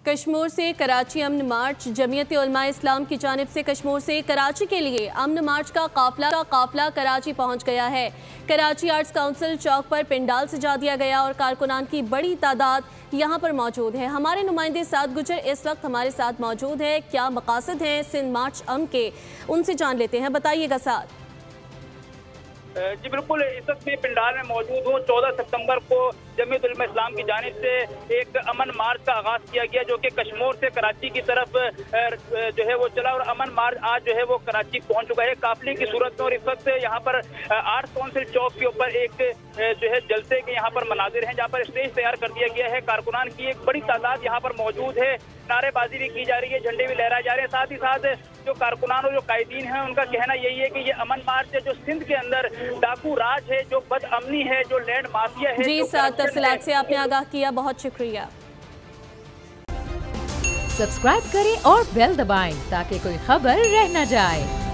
कश्मीर से कराची अमन मार्च। जमीयत उलमा इस्लाम की जानिब से कश्मीर से कराची के लिए अमन मार्च का काफिला कराची पहुंच गया है। कराची आर्ट्स काउंसिल चौक पर पंडाल सजा दिया गया और कारकुनान की बड़ी तादाद यहां पर मौजूद है। हमारे नुमाइंदे साद गुजर इस वक्त हमारे साथ मौजूद है। क्या मकासद हैं सिंध मार्च अमन के, उनसे जान लेते हैं। बताइएगा साद। जी बिल्कुल, इस वक्त मैं पंडाल में मौजूद हूँ। 14 सितंबर को जमीयत उलमा इस्लाम की जानिब से एक अमन मार्च का आगाज किया गया, जो कि कश्मीर से कराची की तरफ जो है वो चला और अमन मार्च आज जो है वो कराची पहुंच चुका है काफिले की सूरत में। और इस वक्त यहाँ पर आर्ट्स काउंसिल चौक के ऊपर एक जो है जलसे के यहाँ पर मनाजिर हैं, जहाँ पर स्टेज तैयार कर दिया गया है। कारकुनान की एक बड़ी तादाद यहाँ पर मौजूद है। नारेबाजी भी की जा रही है, झंडे भी लहराए जा रहे हैं। साथ ही साथ जो कारकुनान और जो कायदीन हैं उनका कहना यही है कि ये अमन मार्च है जो सिंध के अंदर डाकू राज है, जो बदअमनी है, जो लैंड माफिया है। जी साथ तफसीलात से आपने आगाह किया, बहुत शुक्रिया। सब्सक्राइब करें और बेल दबाएं ताकि कोई खबर रह न जाए।